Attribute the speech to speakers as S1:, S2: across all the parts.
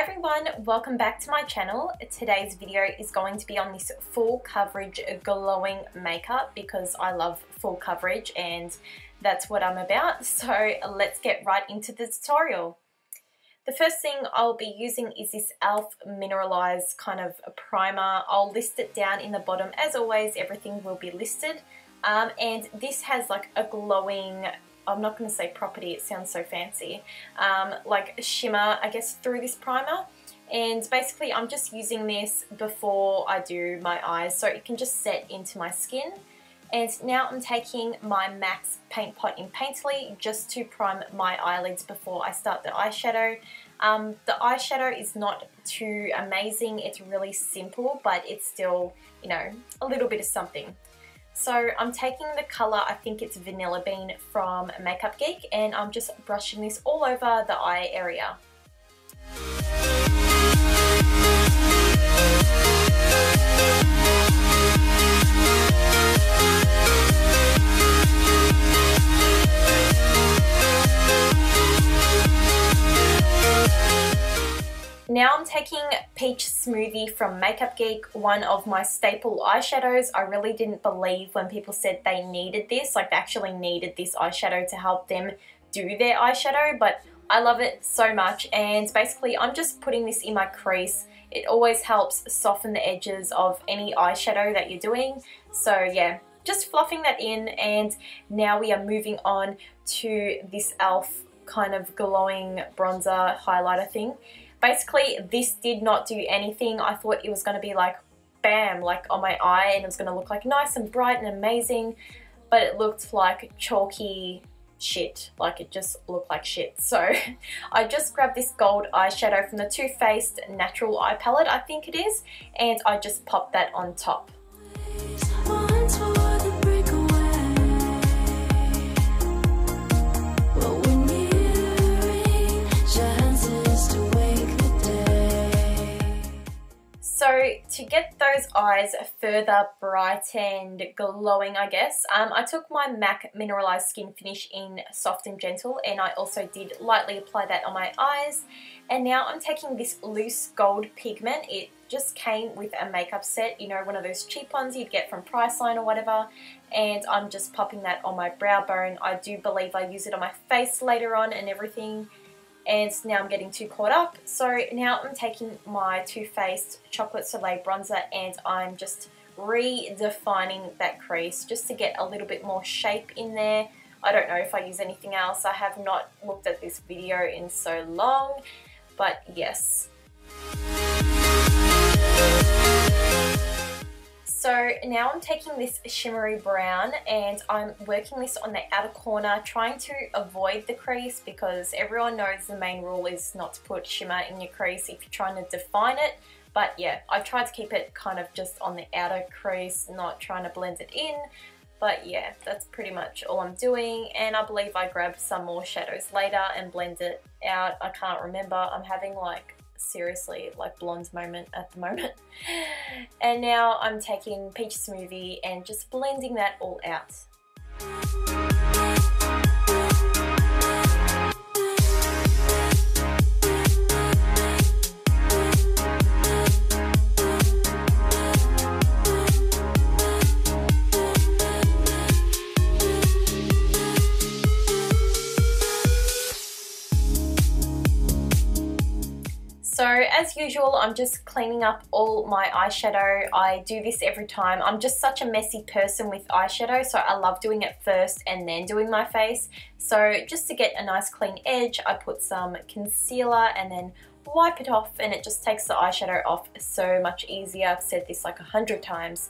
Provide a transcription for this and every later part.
S1: everyone, welcome back to my channel. Today's video is going to be on this full coverage glowing makeup because I love full coverage and that's what I'm about. So let's get right into the tutorial. The first thing I'll be using is this e.l.f. mineralized kind of a primer. I'll list it down in the bottom. As always, everything will be listed. And this has like a glowing, I'm not going to say property, it sounds so fancy, like a shimmer, I guess, through this primer. And basically I'm just using this before I do my eyes so it can just set into my skin. And now I'm taking my MAC Paint Pot in Painterly just to prime my eyelids before I start the eyeshadow. The eyeshadow is not too amazing, it's really simple, but it's still, you know, a little bit of something. So I'm taking the colour, I think it's Vanilla Bean from Makeup Geek, and I'm just brushing this all over the eye area. Now I'm taking Peach Smoothie from Makeup Geek, one of my staple eyeshadows. I really didn't believe when people said they needed this, like they actually needed this eyeshadow to help them do their eyeshadow, but I love it so much. And basically I'm just putting this in my crease. It always helps soften the edges of any eyeshadow that you're doing. So yeah, just fluffing that in, and now we are moving on to this e.l.f. kind of glowing bronzer highlighter thing. Basically, this did not do anything. I thought it was going to be like, bam, like on my eye, and it was going to look like nice and bright and amazing, but it looked like chalky shit. Like it just looked like shit. So I just grabbed this gold eyeshadow from the Too Faced Natural Eye Palette, I think it is, and I just popped that on top. So to get those eyes further bright and glowing, I guess, I took my MAC Mineralized Skin Finish in Soft and Gentle, and I also did lightly apply that on my eyes. And now I'm taking this loose gold pigment. It just came with a makeup set, you know, one of those cheap ones you'd get from Priceline or whatever. And I'm just popping that on my brow bone. I do believe I use it on my face later on and everything. And now I'm getting too caught up. So now I'm taking my Too Faced Chocolate Soleil bronzer and I'm just redefining that crease just to get a little bit more shape in there. I don't know if I use anything else. I have not looked at this video in so long, but yes. So now I'm taking this shimmery brown and I'm working this on the outer corner, trying to avoid the crease because everyone knows the main rule is not to put shimmer in your crease if you're trying to define it. But yeah, I tried to keep it kind of just on the outer crease, not trying to blend it in. But yeah, that's pretty much all I'm doing, and I believe I grabbed some more shadows later and blend it out. I can't remember. I'm having like seriously like blonde moment at the moment. And now I'm taking Peach Smoothie and just blending that all out. So as usual, I'm just cleaning up all my eyeshadow. I do this every time. I'm just such a messy person with eyeshadow, so I love doing it first and then doing my face. So just to get a nice clean edge, I put some concealer and then wipe it off, and it just takes the eyeshadow off so much easier. I've said this like 100 times.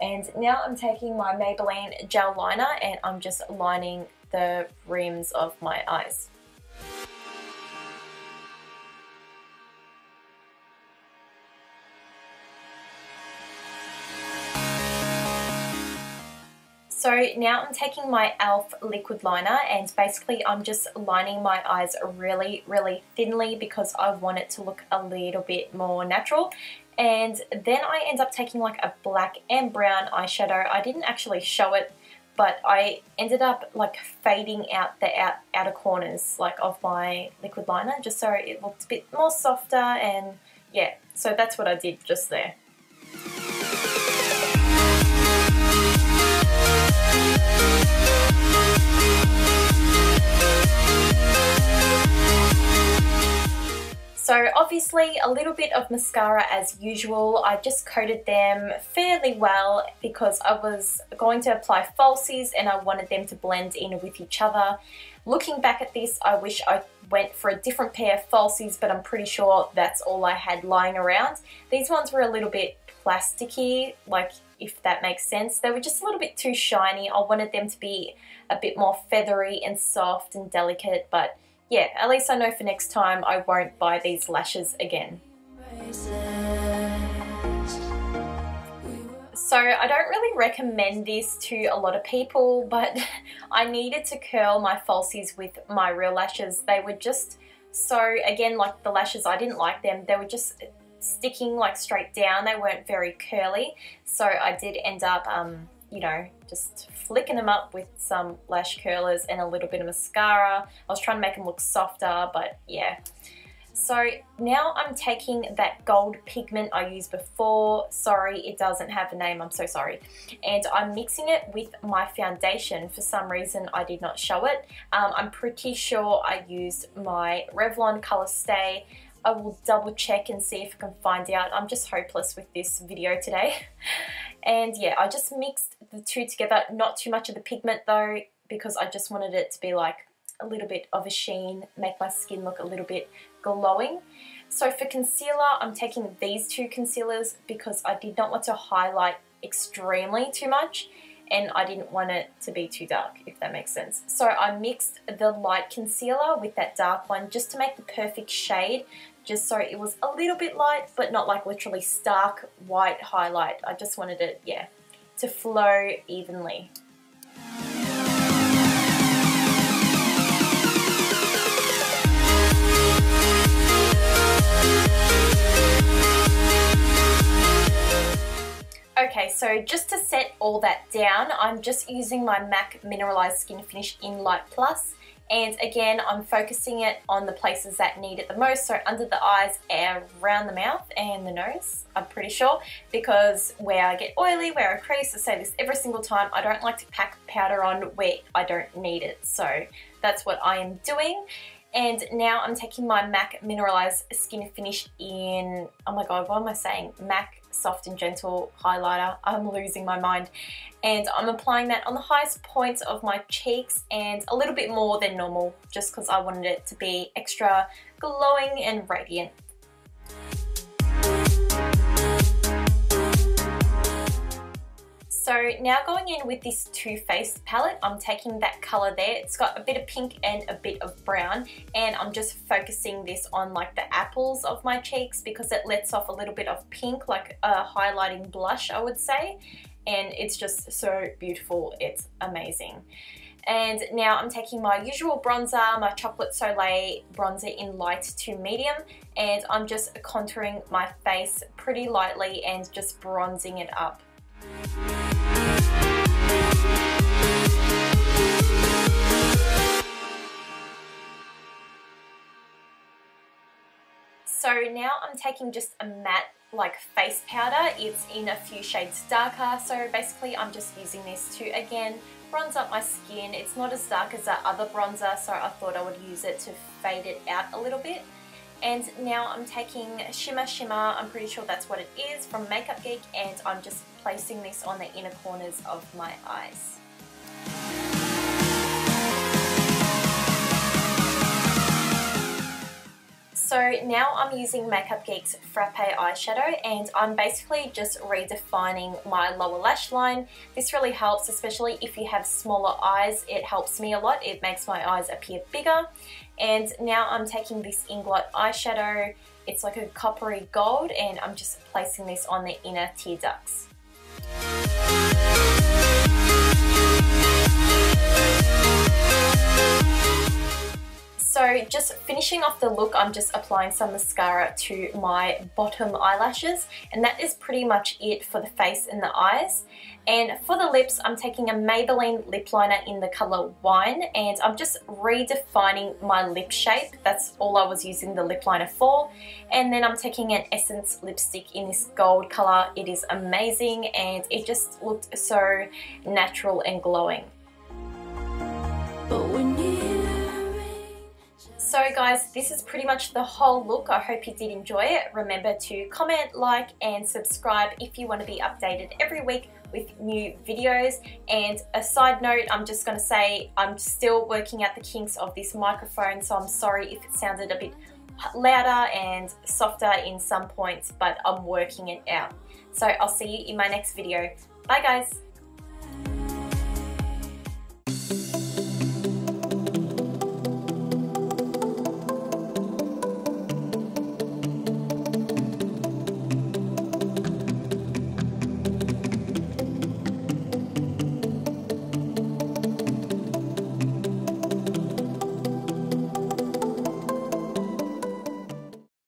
S1: And now I'm taking my Maybelline gel liner and I'm just lining the rims of my eyes. So now I'm taking my e.l.f. liquid liner and basically I'm just lining my eyes really, really thinly because I want it to look a little bit more natural. And then I end up taking like a black and brown eyeshadow. I didn't actually show it, but I ended up like fading out the outer corners like of my liquid liner just so it looked a bit more softer, and yeah, so that's what I did just there. So obviously a little bit of mascara as usual. I just coated them fairly well because I was going to apply falsies and I wanted them to blend in with each other. Looking back at this, I wish I went for a different pair of falsies, but I'm pretty sure that's all I had lying around. These ones were a little bit plasticky, like, if that makes sense. They were just a little bit too shiny. I wanted them to be a bit more feathery and soft and delicate, but yeah, at least I know for next time I won't buy these lashes again. So I don't really recommend this to a lot of people, but I needed to curl my falsies with my real lashes. They were just so, again, like the lashes, I didn't like them. They were just sticking like straight down. They weren't very curly. So I did end up, you know, just flicking them up with some lash curlers and a little bit of mascara. I was trying to make them look softer, but yeah. So now I'm taking that gold pigment I used before. Sorry, it doesn't have a name, I'm so sorry. And I'm mixing it with my foundation. For some reason, I did not show it. I'm pretty sure I used my Revlon Color Stay. I will double check and see if I can find out. I'm just hopeless with this video today. And yeah, I just mixed the two together. Not too much of the pigment though, because I just wanted it to be like a little bit of a sheen, make my skin look a little bit glowing. So for concealer, I'm taking these two concealers because I did not want to highlight extremely too much, and I didn't want it to be too dark, if that makes sense. So I mixed the light concealer with that dark one just to make the perfect shade, just so it was a little bit light, but not like literally stark white highlight. I just wanted it, yeah, to flow evenly. Okay, so just to set all that down, I'm just using my MAC Mineralized Skin Finish in Light Plus. And again, I'm focusing it on the places that need it the most, so under the eyes, around the mouth and the nose, I'm pretty sure, because where I get oily, where I crease, I say this every single time, I don't like to pack powder on where I don't need it. So that's what I am doing. And now I'm taking my MAC Mineralized Skin Finish in, oh my god, what am I saying? MAC Soft and Gentle Highlighter. I'm losing my mind. And I'm applying that on the highest points of my cheeks and a little bit more than normal, just because I wanted it to be extra glowing and radiant. So now going in with this Too Faced palette, I'm taking that color there. It's got a bit of pink and a bit of brown, and I'm just focusing this on like the apples of my cheeks because it lets off a little bit of pink, like a highlighting blush, I would say. And it's just so beautiful, it's amazing. And now I'm taking my usual bronzer, my Chocolate Soleil bronzer in light to medium, and I'm just contouring my face pretty lightly and just bronzing it up. So now I'm taking just a matte like face powder. It's in a few shades darker, so basically I'm just using this to again bronze up my skin. It's not as dark as that other bronzer, so I thought I would use it to fade it out a little bit. And now I'm taking Shimmer Shimmer, I'm pretty sure that's what it is, from Makeup Geek, and I'm just placing this on the inner corners of my eyes. So now I'm using Makeup Geek's Frappe eyeshadow, and I'm basically just redefining my lower lash line. This really helps, especially if you have smaller eyes. It helps me a lot. It makes my eyes appear bigger. And now I'm taking this Inglot eyeshadow. It's like a coppery gold, and I'm just placing this on the inner tear ducts. So So just finishing off the look, I'm just applying some mascara to my bottom eyelashes, and that is pretty much it for the face and the eyes. And for the lips, I'm taking a Maybelline lip liner in the color Wine, and I'm just redefining my lip shape. That's all I was using the lip liner for. And then I'm taking an Essence lipstick in this gold color. It is amazing, and it just looked so natural and glowing. So guys, this is pretty much the whole look. I hope you did enjoy it. Remember to comment, like, and subscribe if you want to be updated every week with new videos. And a side note, I'm just going to say I'm still working out the kinks of this microphone, so I'm sorry if it sounded a bit louder and softer in some points, but I'm working it out. So I'll see you in my next video. Bye guys!